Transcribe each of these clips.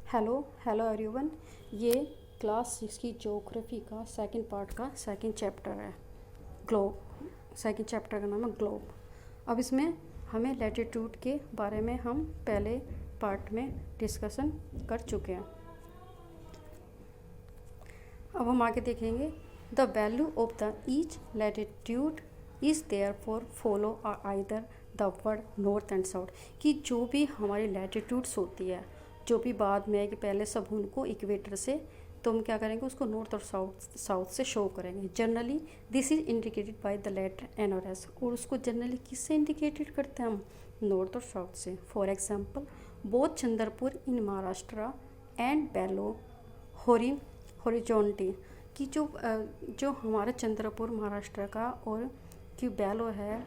Hello hello everyone. ये class 6 की geography का सेकंड पार्ट का सेकंड चैप्टर है ग्लोब। सेकंड चैप्टर का नाम है ग्लोब। अब इसमें हमें लैटिट्यूड के बारे में हम पहले पार्ट में डिस्कशन कर चुके हैं। अब हम आगे देखेंगे the value of the each latitude is there for follow either the word north and south, कि जो भी हमारी लैटिट्यूड्स होती है, जो भी बाद में है कि पहले सब उनको इक्वेटर से तो हम क्या करेंगे उसको नॉर्थ और साउथ से शो करेंगे। Generally this is indicated by the letter N और एस, और उसको जनरली किससे इंडिकेटेड करते हैं हम? नॉर्थ और साउथ से। For example both Chandrapur in Maharashtra and below horizontally, कि जो हमारा चंद्रपुर महाराष्ट्र का और कि बेलो है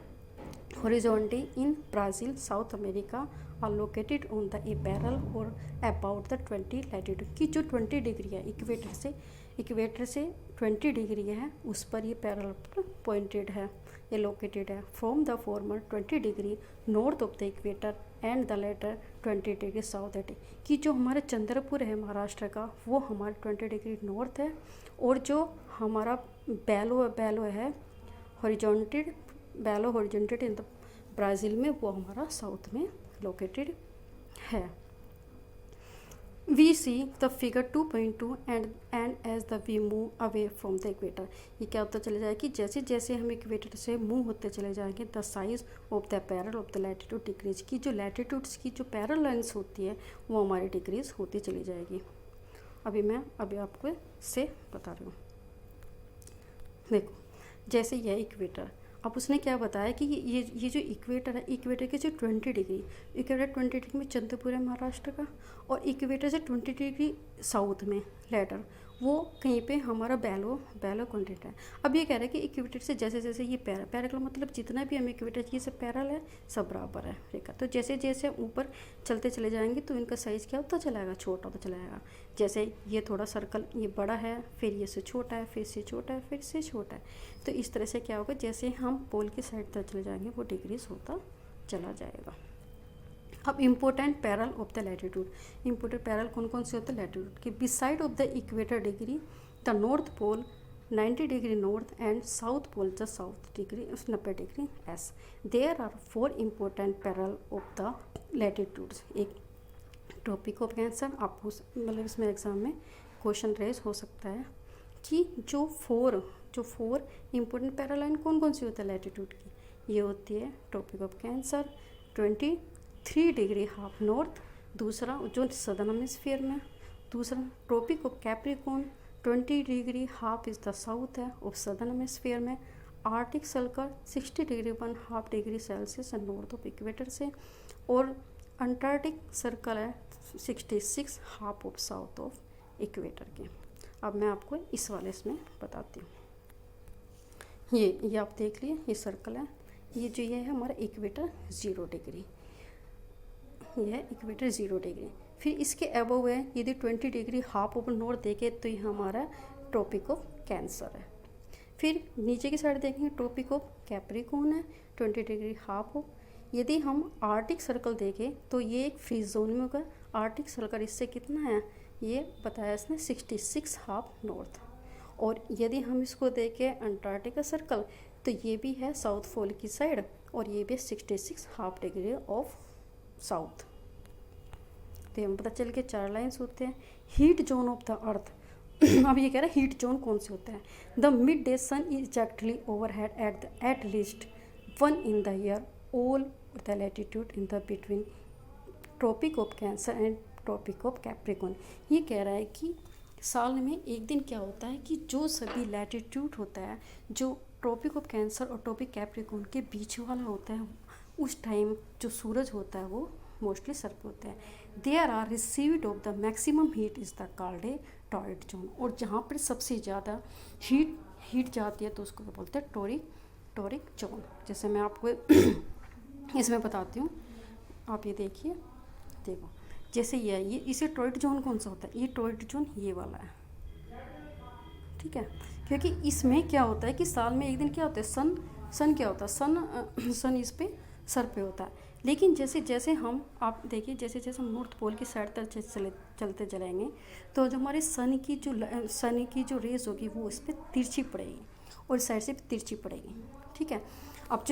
horizontally in Brazil South America are located on the parallel और अबाउट द 20 लैटिट्यूड, की जो 20 डिग्री है इक्वेटर से 20 डिग्री है उस पर ये पैरेलल पर पॉइंटेड है, ये लोकेटेड है। From the former 20 degree north of the equator and the latter 20 degree south at, कि जो हमारा चंद्रपुर है महाराष्ट्र का वो हमारा 20 डिग्री नॉर्थ है, और जो हमारा बेलो है हॉरिजॉन्टेड इन द ब्राज़ील में वो हमारा साउथ में लोकेटेड है। We see the figure 2.2 and as the we move away from the equator, ये क्या होता चले जाएगा कि जैसे जैसे हम इक्वेटर से मूव होते चले जाएंगे the size of the parallel of the latitude decrease, की जो लैटिट्यूड्स की जो पैरेलल लाइन्स होती है वो हमारी डिक्रीज होती चली जाएगी। अभी आपको से बता रही हूँ। देखो जैसे यह इक्वेटर, अब उसने क्या बताया कि ये जो इक्वेटर है, इक्वेटर के जो 20 डिग्री में चंद्रपुर है महाराष्ट्र का, और इक्वेटर से 20 डिग्री साउथ में लेटर वो कहीं पे हमारा बेलो कॉन्टिनेंट है। अब ये कह रहा है कि इक्वेटर से जैसे जैसे ये पैरेलल का मतलब जितना भी हम इक्वेटर ये सब पैरेलल है सब बराबर है रेखा, तो जैसे जैसे ऊपर चलते चले जाएंगे तो इनका साइज़ क्या होता चला जाएगा, छोटा होता चला जाएगा। जैसे ये थोड़ा सर्कल ये बड़ा है, फिर ये से छोटा है, फिर से छोटा है, फिर से छोटा है, तो इस तरह से क्या होगा जैसे हम पोल की साइड तरफ चले जाएंगे वो डिक्रीज होता चला जाएगा। अब important parallel of the latitude, important parallel कौन कौन से होते हैं लैटिट्यूड के? Beside of the equator degree the north pole 90 degree north and south pole the south degree 90 degree S. There are 4 important parallel of the latitudes. एक topic of answer आपको मतलब इसमें एग्जाम में क्वेश्चन रेज हो सकता है कि जो फोर इम्पोर्टेंट पैरेलल लाइन कौन कौन सी होती है लैटिट्यूड की, ये होती है topic of Cancer 23 degree half north, दूसरा जो सदर्न हेमिस्फीयर में, दूसरा tropic of Capricorn 20 degree half is the south है ऑफ सदर्न हेमिस्फीयर में, Arctic circle 60 degree 1/2 degree Celsius है नॉर्थ ऑफ इक्वेटर से, और अंटार्कटिक सर्कल है 66 half of south of equator के। अब मैं आपको इस वाले इसमें बताती हूँ। ये आप देख लिए, ये सर्कल है, ये है हमारा इक्वेटर 0 डिग्री, ये है इक्वेटर 0 डिग्री। फिर इसके अबव है यदि 20 डिग्री हाफ ऑफ नॉर्थ देखे तो ये हमारा ट्रॉपिक ऑफ कैंसर है। फिर नीचे की साइड देखेंगे ट्रॉपिक ऑफ कैप्रिकॉर्न है 20 डिग्री हाफ ऑफ। यदि हम आर्टिक सर्कल देखें तो ये एक फ्री जोन में होगा। आर्टिक सर्कल इससे कितना है ये बताया इसने 66 हाफ नॉर्थ। और यदि हम इसको देखें अंटार्कटिका सर्कल तो ये भी है साउथ पोल की साइड, और ये भी 66 हाफ डिग्री ऑफ साउथ। तो हमें पता चल के 4 लाइन्स होते हैं। हीट जोन ऑफ द अर्थ अब ये कह रहा है हीट जोन कौन से होता है? The mid day sun is actually overhead at least 1 in the year all the latitude in the between tropic of Cancer and tropic of Capricorn. ये कह रहा है कि साल में एक दिन क्या होता है कि जो सभी लैटिट्यूड होता है जो ट्रॉपिक ऑफ कैंसर और ट्रॉपिक कैप्रिकॉर्न के बीच वाला होता है उस टाइम जो सूरज होता है वो मोस्टली सर पे होता है। There are received of the maximum heat is the called a torrid zone, और जहाँ पर सबसे ज़्यादा हीट जाती है तो उसको क्या बोलते हैं टॉरिक जोन। जैसे मैं आपको इसमें बताती हूँ, आप ये देखिए, देखो जैसे ये इसे टॉरिड जोन कौन सा होता है? ये टॉरिड जोन ये वाला है, ठीक है, क्योंकि इसमें क्या होता है कि साल में एक दिन क्या होता है सन क्या होता है सन इस पे सर पे होता है। लेकिन जैसे जैसे हम आप देखिए जैसे जैसे हम नॉर्थ पोल की साइड तरफ चलते चलेंगे तो जो हमारे सन की जो रेज होगी वो इस पर तिरछी पड़ेगी और इस साइड से भी तिरछी पड़ेगी, ठीक है। अब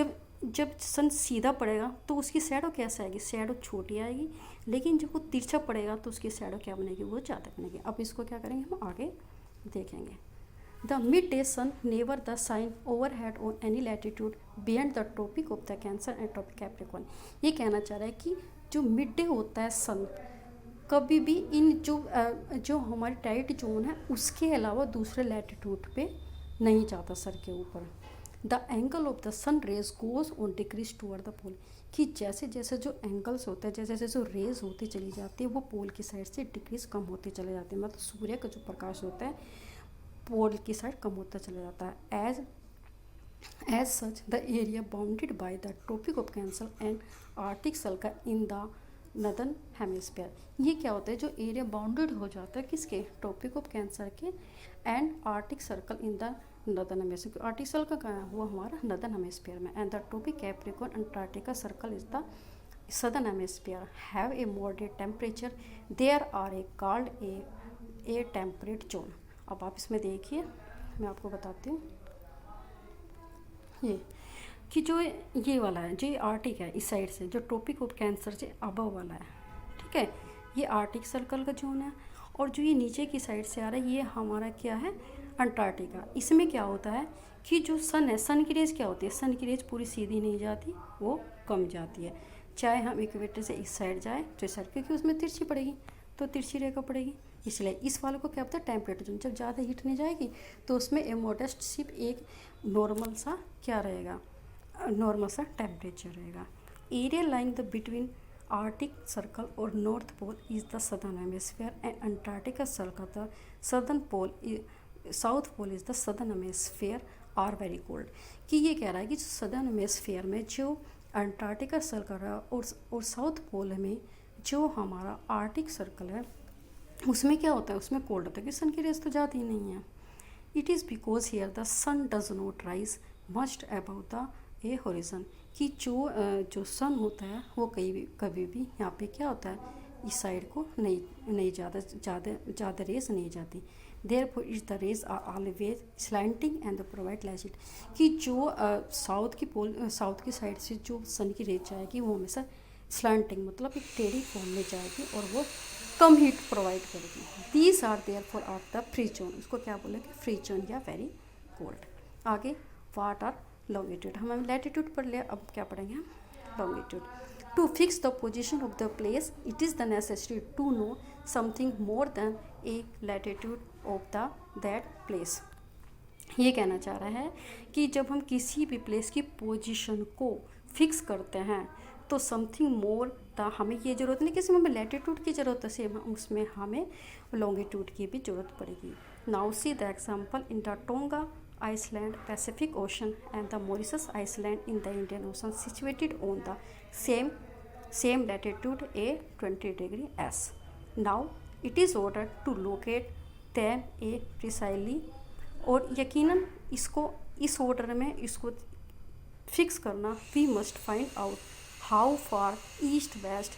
जब सन सीधा पड़ेगा तो उसकी शैडो कैसे आएगी, शैडो छोटी आएगी, लेकिन जब वो तिरछा पड़ेगा तो उसकी शैडो क्या बनेगी, वो ज़्यादा बनेगी। अब इसको क्या करेंगे हम आगे देखेंगे। The mid day sun never the sign over head on any latitude beyond the tropic of the Cancer and tropic Capricorn. ये कहना चाह रहा है कि जो मिड डे होता है सन कभी भी इन जो हमारी टाइट जोन है उसके अलावा दूसरे लैटिट्यूड पे नहीं जाता सर के ऊपर। The angle of the sun rays goes on decrease toward the pole, कि जैसे जैसे जो एंगल्स होते हैं, जैसे जैसे जो रेज होती चली जाती है वो पोल की साइड से डिक्रीज कम होते चले जाते हैं, मतलब सूर्य का जो प्रकाश होता है पोल की साइड कम होता चला जाता है। As such the area bounded by the tropic of Cancer and Arctic circle in the northern hemisphere. ये क्या होता है, जो एरिया बाउंडेड हो जाता है किसके, ट्रॉपिक ऑफ कैंसर के and Arctic circle in the northern hemisphere. Arctic circle कहाँ है, वो हमारा नदर्न हेमिस्फीयर में, and the tropic Capricorn Antarctica circle is the southern hemisphere have a moderate temperature, there are a called a temperate zone। अब आप इसमें देखिए, मैं आपको बताती हूँ ये कि जो ये वाला है, जो ये आर्टिक है इस साइड से, जो ट्रॉपिक ऑफ कैंसर से अबव वाला है, ठीक है, ये आर्टिक सर्कल का जोन है। और जो ये नीचे की साइड से आ रहा है ये हमारा क्या है, अंटार्कटिका। इसमें क्या होता है कि जो सन है, सन की रेज क्या होती है, सन की रेज पूरी सीधी नहीं जाती, वो कम जाती है। चाहे हम इक्वेटर से इस साइड जाए तो इस साइड, क्योंकि उसमें तिरछी पड़ेगी तो तिरछी रेखा पड़ेगी, इसलिए इस वाले को क्या होता है, टेम्परेट जोन। जब ज़्यादा हीट नहीं जाएगी तो उसमें ए मॉडेस्ट सिर्फ एक नॉर्मल सा क्या रहेगा, नॉर्मल सा टेम्परेचर रहेगा। Area lying the between Arctic circle और north pole is the southern hemisphere and Antarctica circle the southern pole, south pole is the southern hemisphere are very cold. कि ये कह रहा है कि सदर्न हेमिस्फीयर में जो अंटार्कटिका सर्कल है और साउथ पोल में जो हमारा आर्टिक सर्कल है उसमें क्या होता है, उसमें कोल्ड होता है, कि सन की रेस तो जाती ही नहीं है। It is because here the sun does not rise must above the a horizon, कि जो सन होता है वो कभी भी यहाँ पे क्या होता है, इस साइड को नहीं ज़्यादा रेस नहीं जाती। Therefore is the rays are always slanting and provide light, कि जो साउथ की साइड से जो सन की रेज जाएगी वो हमेशा स्लैंटिंग मतलब एक टेढ़ी फॉर्म में जाएगी और वो कम हीट प्रोवाइड करेगी। These are therefore are the free zone, इसको क्या बोलेंगे, फ्री जोन या वेरी कोल्ड। आगे वाट आर लॉन्गिट्यूड, हम लैटिट्यूड पढ़ लिया, अब क्या पढ़ेंगे हम, longitude. To fix the position of the place it is the necessary to know something more than a latitude of the that place. ये कहना चाह रहा है कि जब हम किसी भी प्लेस की पोजीशन को फिक्स करते हैं तो समथिंग मोर द, हमें ये ज़रूरत नहीं कि इसमें हमें लैटिट्यूड की ज़रूरत है, सेम उसमें हमें लॉन्गिट्यूड की भी ज़रूरत पड़ेगी। Now see the example in the Tonga island Pacific Ocean and the Mauritius island in the Indian Ocean situated on the same latitude a 20 degree S. Now it is order to locate them a precisely, और यकीनन इसको इस order में इसको fix करना, we must find out how far east west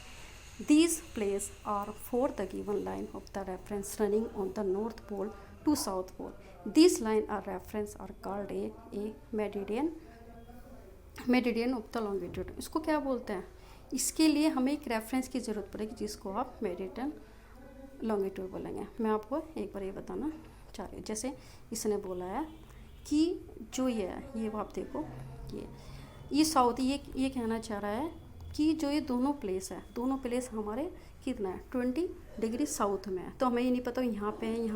these places are for the given line of the reference running on the north pole to south pole. These line are reference are called a meridian of the longitude। इसको क्या बोलते हैं, इसके लिए हमें एक reference की ज़रूरत पड़ेगी जिसको आप मेरिडियन लॉन्गिट्यूड बोलेंगे। मैं आपको एक बार ये बताना चाह रही हूँ, जैसे इसने बोला है कि जो ये आप देखो, ये साउथ, ये कहना चाह रहा है कि जो ये दोनों प्लेस हमारे कितना है 20 डिग्री साउथ में है, तो हमें ये नहीं पता यहाँ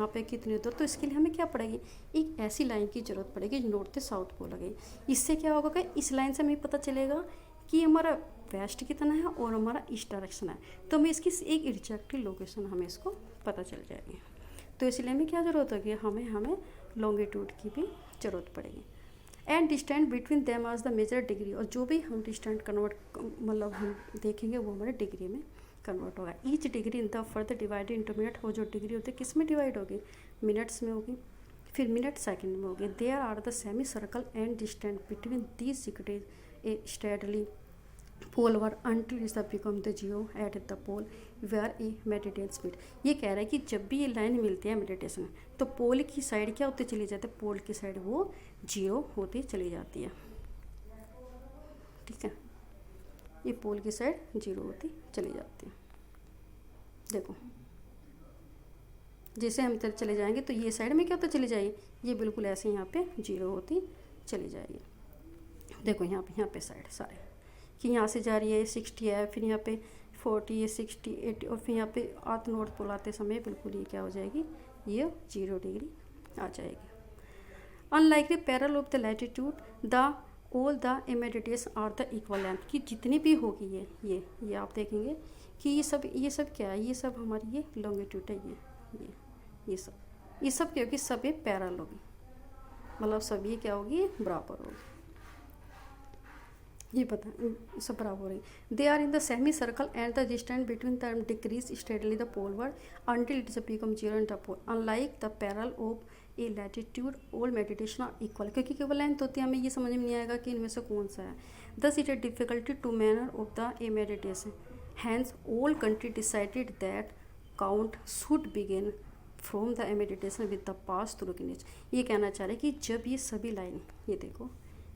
पे कितनी दूर, तो इसके लिए हमें क्या पड़ेगी, एक ऐसी लाइन की ज़रूरत पड़ेगी जो नॉर्थ से साउथ को लगे। इससे क्या होगा कि इस लाइन से हमें पता चलेगा कि हमारा वेस्ट कितना है और हमारा ईस्ट डायरेक्शन है, तो हमें इसकी एक एग्जैक्ट लोकेशन हमें इसको पता चल जाएगी। तो इसलिए हमें क्या ज़रूरत होगी, हमें लॉन्गिट्यूड की भी ज़रूरत पड़ेगी। एंड डिस्टेंस बिटवीन देम आज द मेजर डिग्री, और जो भी हम डिस्टेंस कन्वर्ट मतलब हम देखेंगे वो हमारे डिग्री में कन्वर्ट होगा। Each degree in the further divided into minute, वो जो डिग्री होती है किस में डिवाइड होगी, मिनट्स में होगी, फिर मिनट सेकंड में होगी। There are the semi circle and distance between these degrees a steadily poleward until it become the zero at the pole where a meditation speed। ये कह रहा है कि जब भी ये लाइन मिलती है मेडिटेशन में तो पोल की साइड क्या होती चली जाती है, पोल की साइड वो जीरो होती चली जाती है। ठीक है, ये पोल की साइड जीरो होती चली जाती है। देखो जैसे हम इधर चले जाएंगे तो ये साइड में क्या होता चली जाएगी, ये बिल्कुल ऐसे यहाँ पे जीरो होती चली जाएगी। देखो यहाँ पे साइड सारे कि यहाँ से जा रही है 60 है, फिर यहाँ पे 40 है, 60 80 और फिर यहाँ पे आर्थ नॉर्थ पोल आते समय बिल्कुल ये क्या हो जाएगी, ये 0 डिग्री आ जाएगी। Unlike the parallel of the latitude the all the immediates are the equal length, कि जितनी भी होगी ये आप देखेंगे कि ये सब क्या है, ये सब हमारी ये लॉन्गिट्यूड है, ये सब क्या होगी, सब ये पैरेलल होगी, मतलब सब ये क्या होगी, बराबर होगी। ये पता सब बराबर है। They are in the semi circle and the distance between the decrease steadily the poleward until it become zero in the pole unlike the parallel of a latitude all meditation are equal, क्योंकि केवल length होती है हमें ये समझ में नहीं आएगा कि इनमें से कौन सा है। Thus it a difficulty to manner of the a meditation hence all country decided that count should begin from the meditation with the pass through Greenwich. ये कहना चाह रहा है कि जब ये सभी लाइन, ये देखो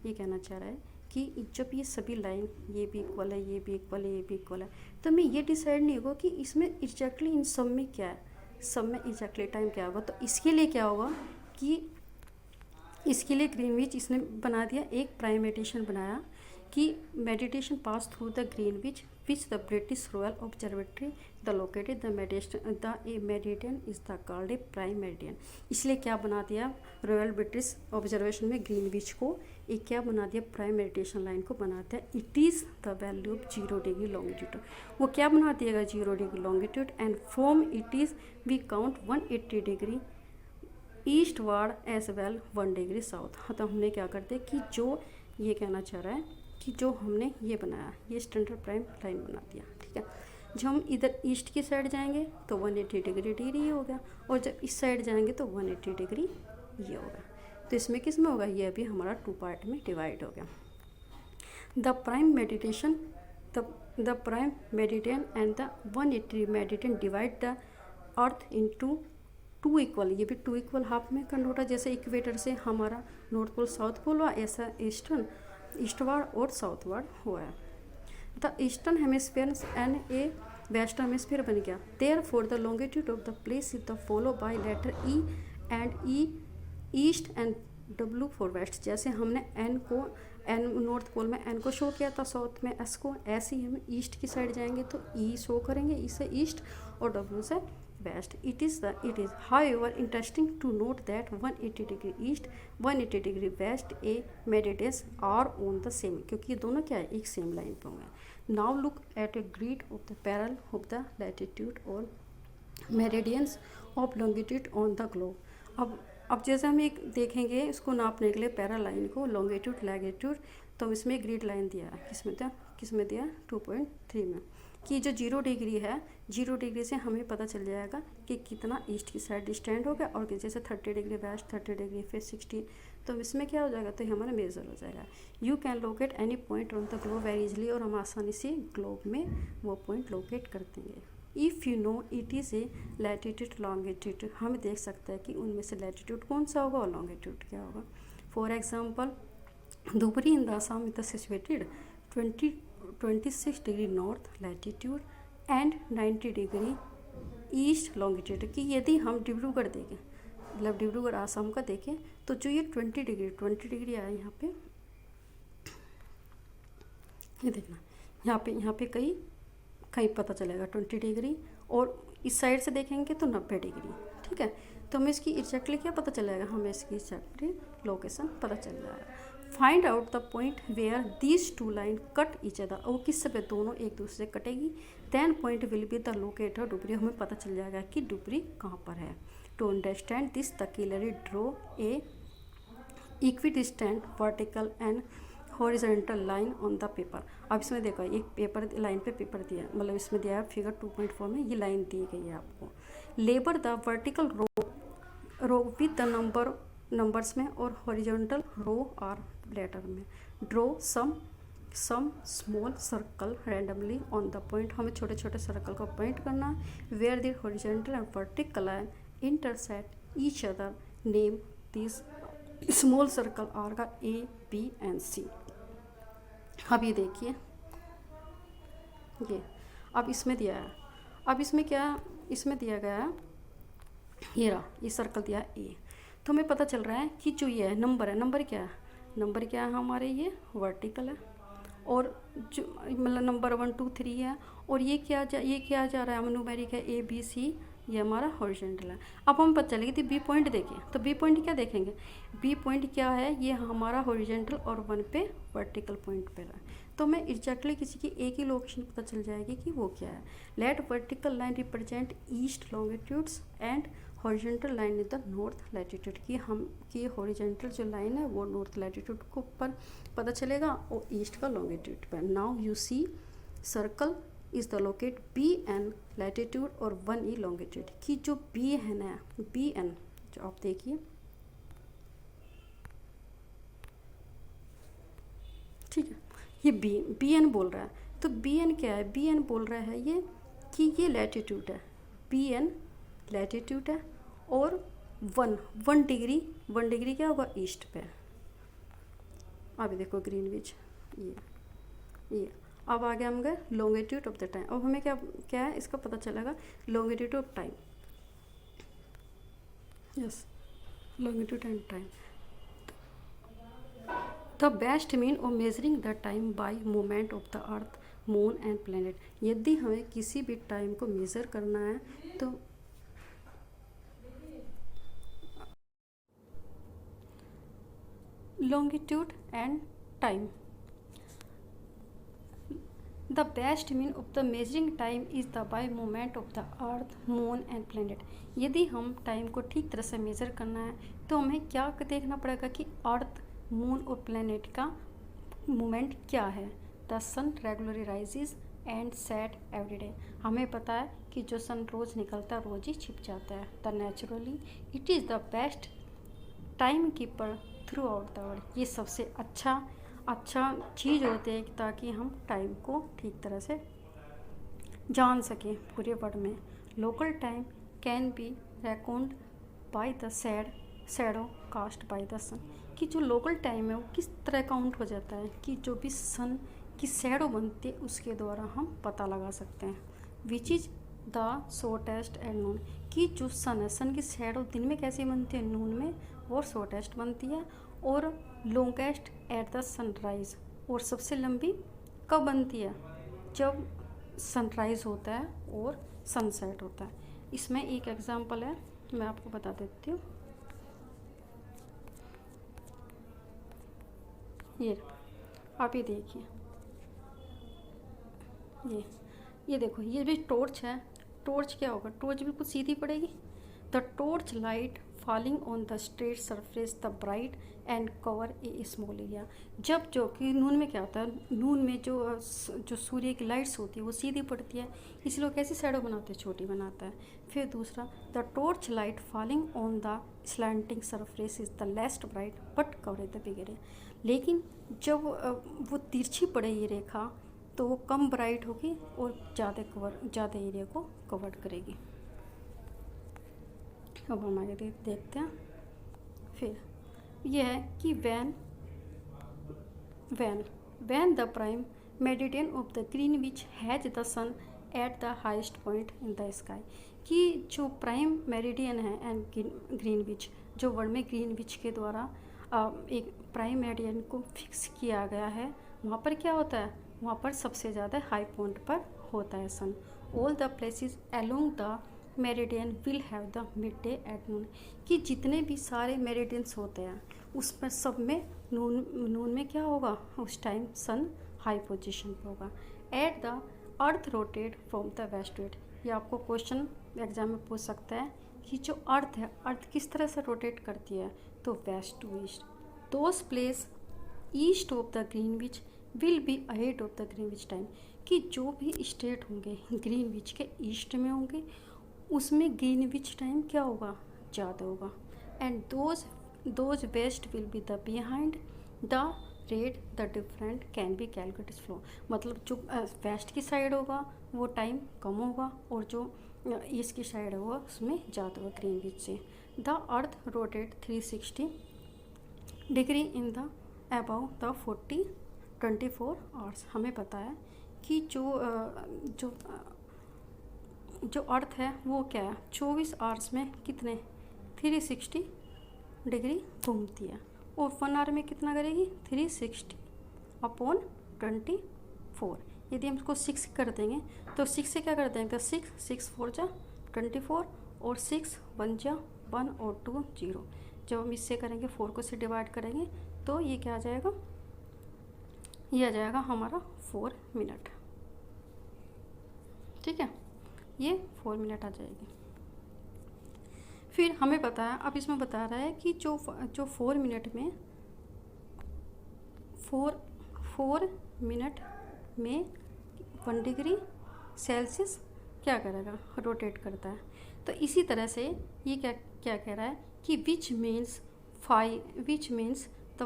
ये कहना चाह रहा है कि जब ये सभी लाइन ये भी इक्वल है, ये भी इक्वल है, ये भी इक्वल है, तो हमें ये डिसाइड नहीं होगा कि इसमें एग्जैक्टली इन सब में क्या है, सब में एग्जैक्टली टाइम क्या होगा। तो इसके लिए क्या होगा कि इसके लिए ग्रीनविच इसने बना दिया, एक प्राइम मेडिटेशन बनाया कि meditation pass through the Greenwich which the British royal observatory the located the meditation is the called A prime meditation. इसलिए क्या बना दिया, रॉयल ब्रिटिश ऑब्जर्वेशन में ग्रीनविच को एक क्या बना दिया, प्राइम मेडिटेशन लाइन को बना दिया। It is the value of 0 degree longitude, वो क्या बना दिएगा 0 degree longitude and from it is we count 180 degree eastward as well 1 degree south. हाँ, तो हमने क्या करते हैं कि जो ये कहना चाह रहा है कि जो हमने ये बनाया, ये स्टैंडर्ड प्राइम लाइन बना दिया। ठीक है, जब हम इधर ईस्ट की साइड जाएंगे तो 180 डिग्री ये हो गया, और जब इस साइड जाएंगे तो 180 डिग्री ये होगा। तो इसमें किस में होगा, ये अभी हमारा 2 पार्ट में डिवाइड हो गया। The prime meditation the prime meditation and the 180 meditation divide the earth into 2 equal, ये भी 2 इक्वल हाफ में कन्वर्ट होता है। जैसे इक्वेटर से हमारा नॉर्थ पोल साउथ पोल हुआ, ऐसा ईस्टवर्ड और साउथवर्ड हुआ है। The eastern hemisphere and a western hemisphere बन गया। Therefore the longitude of the place is the follow by letter E and E east and W for west. जैसे हमने N north pole में N को show किया था, south में S को, ऐसे ही हम ईस्ट की साइड जाएंगे तो ई शो करेंगे, ई से ईस्ट और डब्ल्यू से west. It is however interesting to note that 180 degree east 180 degree west a meridians are on the same, क्योंकि ये दोनों क्या है, एक सेम लाइन पे होंगे। Now look at a grid of the parallel of the latitude or meridians of longitude on the globe। अब जैसे हम एक देखेंगे इसको नापने के लिए पैरेलल लाइन को, लॉन्गिट्यूड लैटिट्यूड, तो इसमें ग्रिड लाइन दिया है, किसमें दिया 2.3 में, कि जो 0 डिग्री है, 0 डिग्री से हमें पता चल जाएगा कि कितना ईस्ट की साइड डिस्टेंट हो गया, और जैसे 30 डिग्री वेस्ट, 30 डिग्री फिर 60, तो इसमें क्या हो जाएगा, तो हमारा मेजर हो जाएगा। You can locate any point on the globe very easily, और हम आसानी से ग्लोब में वो पॉइंट लोकेट कर देंगे। If you know it is a latitude longitude, हम देख सकते हैं कि उनमें से लैटिट्यूड कौन सा होगा और लॉन्गिट्यूड क्या होगा। For example Dhubri in the Assam is situated 26 degree north latitude and 90 degree east longitude. कि यदि हम डिब्रूगढ़ देखें, मतलब डिब्रूगढ़ आसाम का देखें, तो जो ये 20 डिग्री आया यहाँ पे, ये देखना यहाँ पे कहीं पता चलेगा 20 डिग्री, और इस साइड से देखेंगे तो 90 डिग्री। ठीक है, तो हमें इसकी एग्जैक्टली क्या पता चलेगा, हमें इसकी एग्जैक्टली लोकेशन पता चल जाएगा। Find out the point where these 2 line cut each other, और किस पे दोनों एक दूसरे से कटेगी, then point will be the locator Dhubri, हमें पता चल जाएगा कि डुबरी कहाँ पर है। To understand this the clearly draw a equidistant vertical and horizontal line on the paper. अब इसमें देखो एक पेपर लाइन पे पेपर दिया है, मतलब इसमें दिया है फिगर 2.4 में ये लाइन दी गई है आपको। Label the vertical row with the numbers में और हॉरिजॉन्टल रो आर लेटर में। Draw some some small circle randomly on the point, हमें छोटे छोटे सर्कल को पॉइंट करना है। Where the horizontal and vertical line intersect each other, name this small circle are का ए बी एंड सी। अब ये देखिए, ये अब इसमें दिया है, अब इसमें क्या, इसमें दिया गया है ये रहा, ये सर्कल दिया है ए। तो हमें पता चल रहा है कि जो ये नंबर है, नंबर क्या है, नंबर क्या है हमारे, ये वर्टिकल है, और जो मतलब नंबर 1 2 3 है, और ये क्या जा रहा है, न्यूमेरिक है ए बी सी, ये हमारा हॉरिजॉन्टल है। अब हमें पता चलेगी कि बी पॉइंट देखें, तो बी पॉइंट क्या देखेंगे, बी पॉइंट क्या है, ये हमारा हॉरिजॉन्टल और 1 पे वर्टिकल पॉइंट पे है। तो हमें एग्जैक्टली किसी की एक ही लोकेशन पता चल जाएगी कि वो क्या है। Let vertical line represent east longitudes and horizontal line is the north latitude, कि हॉरिजॉन्टल जो लाइन है वो नॉर्थ लैटिट्यूड को ऊपर पता चलेगा और ईस्ट का लॉन्गिट्यूड पर। Now you see circle is the locate B N latitude और 1 ई लॉन्गिट्यूड, की जो बी है ना, बी एन जो आप देखिए, ठीक है, ये बी एन बोल रहा है। तो बी एन क्या है, बी एन बोल रहा है ये कि ये लैटिट्यूड है, बी एन लैटिट्यूड है, और 1 डिग्री क्या होगा, ईस्ट पे। अभी देखो ग्रीनविच, ये अब आगे हम गए लॉन्गिट्यूड ऑफ द टाइम। अब हमें क्या क्या है इसका पता चलेगा, longitude of time, yes, longitude and time. The best mean of measuring the time by movement of the earth, moon and planet. यदि हमें किसी भी टाइम को मेज़र करना है तो longitude and time. The best mean of the measuring time is the by movement of the earth, moon and planet. यदि हम टाइम को ठीक तरह से मेज़र करना है तो हमें क्या देखना पड़ेगा कि अर्थ, मून और प्लैनेट का मूवमेंट क्या है। The sun regularly rises and set every day. हमें पता है कि जो सन रोज़ निकलता है रोज़ ही छिप जाता है। The naturally it is the best time keeper through out the world. ये सबसे अच्छा चीज़ होती है ताकि हम टाइम को ठीक तरह से जान सकें पूरे वर्ल्ड में। Local time can be record by the shadow cast by the sun, कि जो लोकल टाइम है वो किस तरह काउंट हो जाता है कि जो भी सन की शैडो बनती है उसके द्वारा हम पता लगा सकते हैं। Which is the shortest eight noon, कि जो सन है, सन की शैडो दिन में कैसे बनती है, नून में, और शॉर्टेस्ट बनती है, और लॉन्गेस्ट एट द सनराइज, और सबसे लंबी कब बनती है, जब सनराइज होता है और सनसेट होता है। इसमें एक एग्जांपल है, मैं आपको बता देती हूँ। ये आप ये देखिए, ये देखो, ये भी टॉर्च है। टॉर्च क्या होगा, टॉर्च बिल्कुल सीधी पड़ेगी। The torch light falling on the straight surface the bright and cover A small area. जब जो कि नून में क्या होता है, नून में जो सूर्य की लाइट्स होती है वो सीधी पड़ती है, इसलिए वो कैसी शैडो बनाते हैं, छोटी बनाता है। फिर दूसरा, the torch light falling on the slanting surface is the लेस्ट bright but cover the big area. लेकिन जब वो तिरछी पड़े ये रेखा तो वो कम ब्राइट होगी और ज़्यादा एरिया को कवर करेगी। अब हम आगे देखते हैं। फिर यह है कि when the prime meridian of the Greenwich has the sun at the highest point in the sky, कि जो प्राइम मेरिडियन है एंड ग्रीनविच, जो वर्ल्ड में ग्रीनविच के द्वारा एक प्राइम मेरिडियन को फिक्स किया गया है, वहाँ पर क्या होता है, वहाँ पर सबसे ज़्यादा हाई पॉइंट पर होता है sun. All the places along the meridian will have the mid day at noon, कि जितने भी सारे मेरिडियंस होते हैं उसमें सब में नून में क्या होगा, उस टाइम सन हाई पोजीशन पर होगा। At the earth rotate from the westward, ये आपको क्वेश्चन एग्जाम में पूछ सकता है कि जो अर्थ है, अर्थ किस तरह से रोटेट करती है, तो west to east. Those place east of the Greenwich will be ahead of the Greenwich time, कि जो भी स्टेट होंगे ग्रीनविच के ईस्ट में होंगे उसमें ग्रीनविच टाइम क्या होगा, ज़्यादा होगा। And those west will be the behind the rate the different can be calculate flow, मतलब जो वेस्ट की साइड होगा वो टाइम कम होगा और जो ईस्ट की साइड होगा उसमें ज़्यादा होगा ग्रीनविच से। The earth rotate 360 degree in the above the 24 hours. हमें पता है कि जो अर्थ है वो क्या है, 24 आवर्स में कितने 360 डिग्री घूमती है, और 1 आवर में कितना करेगी 360 अपॉन 24। यदि हम इसको 6 कर देंगे तो 6 से क्या कर देंगे, तो 6 4 जा 24 और 6 1 जा 1 और 2 0। जब हम इससे करेंगे 4 को से डिवाइड करेंगे तो ये क्या आ जाएगा, ये आ जाएगा हमारा 4 मिनट। ठीक है, ये 4 मिनट आ जाएगी। फिर हमें पता है, अब इसमें बता रहा है कि जो 4 मिनट में 4 मिनट में 1 डिग्री सेल्सियस क्या करेगा, रोटेट करता है। तो इसी तरह से ये क्या कह रहा है कि which means the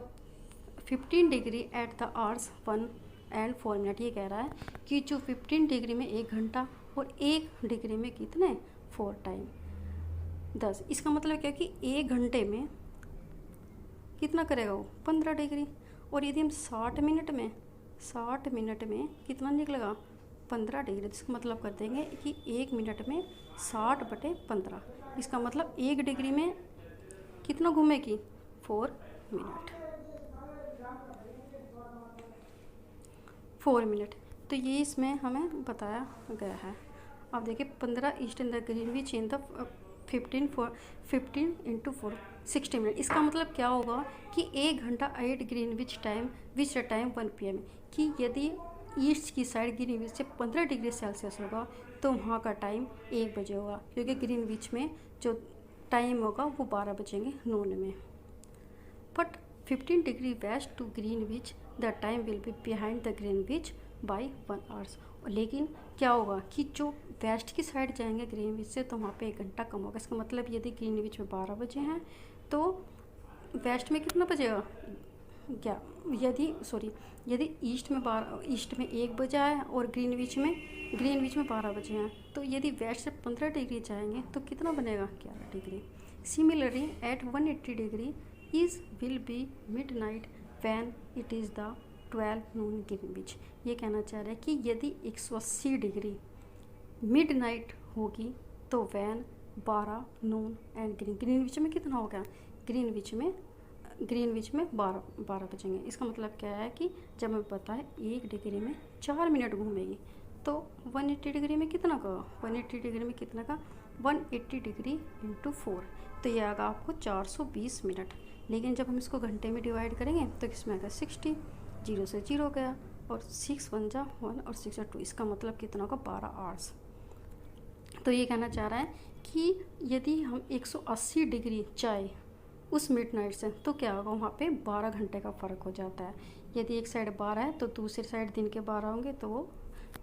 15 degree at the hours 1 and 4 minute. ये कह रहा है कि जो 15 डिग्री में 1 घंटा और 1 डिग्री में कितने 4 टाइम 10। इसका मतलब क्या कि 1 घंटे में कितना करेगा वो 15 डिग्री, और यदि हम 60 मिनट में कितना निकलेगा 15 डिग्री। इसका मतलब कर देंगे कि 1 मिनट में 60/15। इसका मतलब 1 डिग्री में कितना घूमेगी 4 मिनट। तो ये इसमें हमें बताया गया है। अब देखिए 15 east in the Greenwich in the 15 × 4 60 minute. इसका मतलब क्या होगा कि 1 घंटा 8 Greenwich time which time 1 PM, कि यदि ईस्ट की साइड ग्रीनविच से 15 डिग्री सेल्सियस होगा तो वहाँ का टाइम 1 बजे होगा, क्योंकि ग्रीनविच में जो टाइम होगा वो 12 बजेंगे नून में। But 15 degree west to Greenwich the time will be behind the Greenwich by 1 hours. लेकिन क्या होगा कि जो वेस्ट की साइड जाएंगे ग्रीनविच से तो वहाँ पे 1 घंटा कम होगा। इसका मतलब यदि ग्रीनविच में 12 बजे हैं तो वेस्ट में कितना बजेगा, क्या यदि ईस्ट में 1 बजा है और ग्रीनविच में 12 बजे हैं, तो यदि वेस्ट से 15 डिग्री जाएंगे तो कितना बनेगा 11 degree. Similarly at 180 degree will be midnight when it is the 12 noon Greenwich. ये कहना चाह रहा है कि यदि 180 डिग्री मिडनाइट होगी तो वैन 12 नून एंड ग्रीनविच में कितना हो गया, ग्रीनविच में 12 बजेंगे। इसका मतलब क्या है कि जब हमें पता है 1 डिग्री में 4 मिनट घूमेगी तो 180 डिग्री में कितना का 180 डिग्री इंटू 4, तो ये आएगा आपको 420 मिनट। लेकिन जब हम इसको घंटे में डिवाइड करेंगे तो इसमें आएगा 60, 0 से 0 गया और 6 1 जा 1 और 6 जा 2। इसका मतलब कितना होगा 12 आवर्स। तो ये कहना चाह रहा है कि यदि हम 180 डिग्री चाहे उस मिडनाइट से तो क्या होगा, वहाँ पे 12 घंटे का फ़र्क हो जाता है। यदि एक साइड 12 है तो दूसरी साइड दिन के 12 होंगे तो वो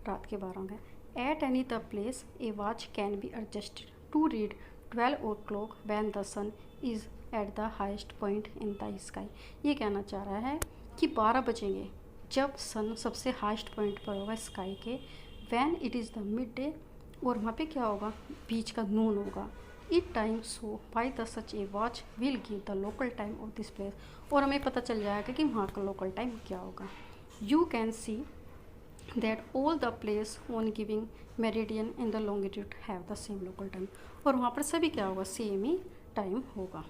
रात के 12 होंगे। At any the place a watch can be adjusted to read 12 o'clock when the sun is at the highest point in the sky. ये कहना चाह रहा है कि 12 बजेंगे जब सन सबसे हाइस्ट पॉइंट पर होगा स्काई के, when it is the mid day, और वहाँ पे क्या होगा बीच का नून होगा। It time so by the such A watch will give the local time of this place, और हमें पता चल जाएगा कि वहाँ का लोकल टाइम क्या होगा। You can see that all the place on giving meridian in the longitude have the same local time, और वहाँ पर सभी क्या होगा सेम ही टाइम होगा।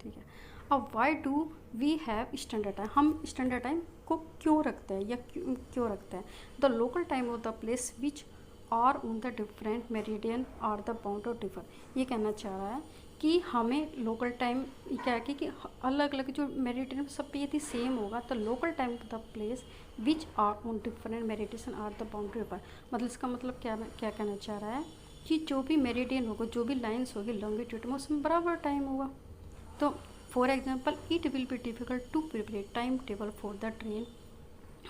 ठीक है, अब why do we have standard time, हम स्टैंडर्ड टाइम को क्यों रखते हैं या क्यों रखते हैं। The local time of the place which are on the different meridian are the bound of differ. ये कहना चाह रहा है कि हमें लोकल टाइम क्या है कि अलग अलग जो मेरिडियन सब पे यदि सेम होगा तो local time of the place which are on different meridian are the bound differ. मतलब इसका मतलब क्या कहना चाह रहा है कि जो भी मेरिडियन होगा, जो भी लाइन्स होगी लॉन्गिट्यूड में, उसमें बराबर टाइम होगा। तो for example it will be difficult to prepare time table for the train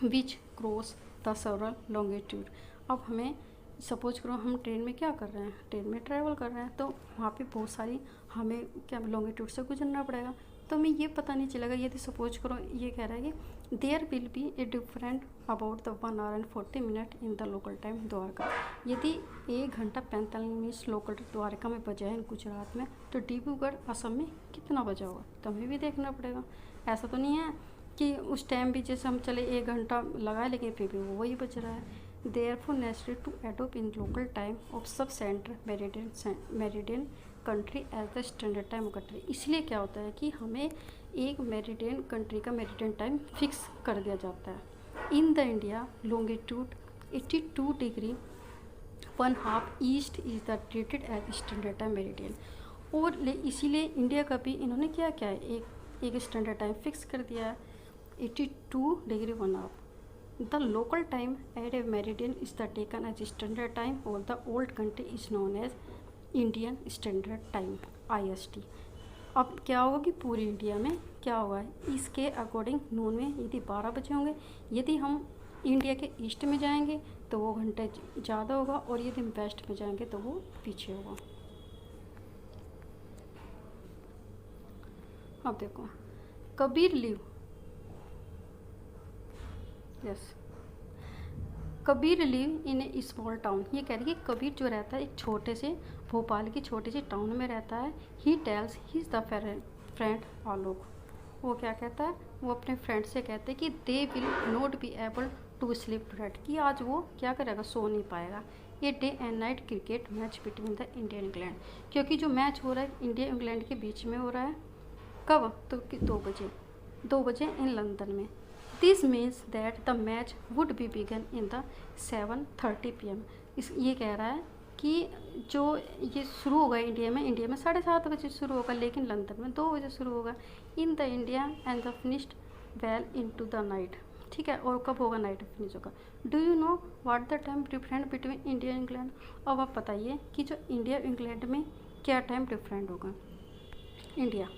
which cross the several longitude. अब हमें सपोज करो हम ट्रेन में क्या कर रहे हैं, ट्रेन में ट्रैवल कर रहे हैं, तो वहाँ पे बहुत सारी हमें क्या लॉन्गिट्यूड से गुजरना पड़ेगा। तो हमें ये पता नहीं चलेगा। यदि सपोज करो ये कह रहा है कि there will be a different about the 1 hour and 40 minutes in the local time Dwarka. यदि 1 घंटा 45 मिनट लोकल द्वारका में बजा है गुजरात में, तो डिब्रूगढ़ असम में कितना बजा होगा, तो हमें भी देखना पड़ेगा। ऐसा तो नहीं है कि उस टाइम भी जैसे हम चले 1 घंटा लगाए लेकिन फिर भी वो वही बज रहा है। Therefore necessary to adopt in local time of sub center meridian country as the standard time of country. इसलिए क्या होता है कि हमें एक मेरिडियन कंट्री का मेरिडियन टाइम फिक्स कर दिया जाता है। In the India longitude 82 degree 1/2 east is the treated as standard time meridian. और इसीलिए इंडिया का भी इन्होंने क्या क्या है, एक स्टैंडर्ड टाइम फिक्स कर दिया है 82 degree 1/2। The local time at a meridian is the taken as standard time or the old country is known as Indian Standard Time IST। अब क्या होगा कि पूरी इंडिया में क्या होगा, इसके अकॉर्डिंग नून में यदि 12 बजे होंगे, यदि हम इंडिया के ईस्ट में जाएंगे तो वो घंटे ज़्यादा होगा, और यदि हम वेस्ट में जाएंगे तो वो पीछे होगा। अब देखो Kabir live, yes Kabir live in A small town. ये कह रही है कि कबीर जो रहता है एक छोटे से भोपाल की छोटी सी टाउन में रहता है। He tells he is the friend Alok. वो क्या कहता है, वो अपने फ्रेंड से कहते हैं कि they will not be able to sleep tonight, कि आज वो क्या करेगा, सो नहीं पाएगा। ये day and night cricket match between the India England, क्योंकि जो मैच हो रहा है इंडिया इंग्लैंड के बीच में हो रहा है। कब, तो कि 2 बजे इन लंदन में। This means that the match would be begun in the 7:30 PM। ये कह रहा है कि जो ये शुरू होगा इंडिया में 7:30 बजे शुरू होगा, लेकिन लंदन में 2 बजे शुरू होगा। In the India and the finished well in to the night, ठीक है। और कब होगा, नाइट फिनिश होगा। Do you know what the time different between India and England. अब आप बताइए कि जो इंडिया इंग्लैंड में क्या टाइम डिफरेंट होगा। India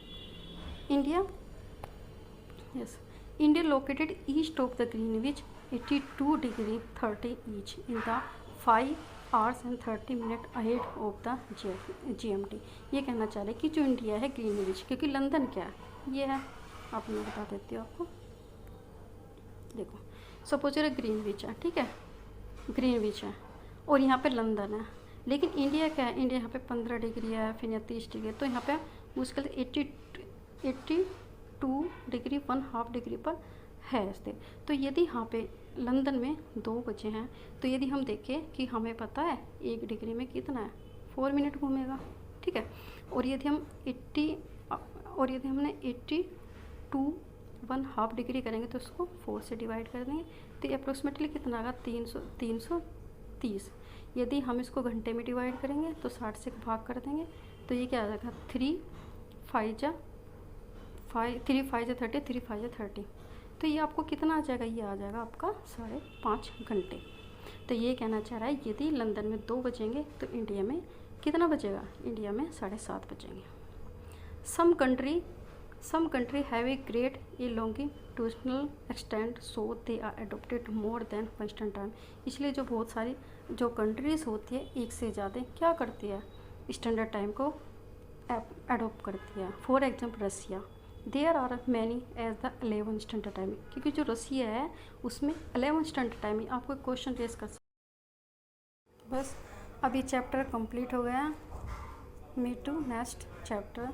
yes India located east of the Greenwich 82 degree 30 each in the 5 hours and 30 minutes ahead of the GMT। ये कहना चाह रहे कि जो इंडिया है ग्रीनविच, क्योंकि लंदन क्या है, ये है, आप मैं बता देती हूँ आपको। देखो सपोज ग्रीनविच है, ठीक है, ग्रीनविच है और यहाँ पे लंदन है, लेकिन इंडिया क्या है, इंडिया यहाँ पे 15 डिग्री है, फिर यहाँ 30 डिग्री है, तो यहाँ पे मुश्किल 82 डिग्री 1/2 डिग्री पर है स्थित। तो यदि यहाँ पे लंदन में 2 बजे हैं, तो यदि हम देखें कि हमें पता है 1 डिग्री में कितना है, 4 मिनट घूमेगा, ठीक है। और यदि हमने 82 1/2 डिग्री करेंगे तो उसको 4 से डिवाइड कर देंगे, तो अप्रोक्सीमेटली कितना आएगा, 330। यदि हम इसको घंटे में डिवाइड करेंगे तो 60 से भाग कर देंगे, तो ये क्या आ जाएगा, 3 5 जा 30। तो ये आपको कितना आ जाएगा, ये आ जाएगा आपका 5.5 घंटे। तो ये कहना चाह रहा है यदि लंदन में 2 बजेंगे तो इंडिया में कितना बजेगा, इंडिया में 7:30 बजेंगे। Some country have a great a longitudinal extent so they are adopted more than constant time. इसलिए जो बहुत सारी जो कंट्रीज़ होती है एक से ज़्यादा क्या करती है, स्टैंडर्ड टाइम को एडोप्ट करती है। For example Russia, there are many as the 11 standard time, क्योंकि जो रसिया है उसमें 11 स्टैंडर्ड टाइम। आपको एक क्वेश्चन रेस कर सकते। बस अभी चैप्टर कंप्लीट हो गया, मीट टू नेक्स्ट चैप्टर।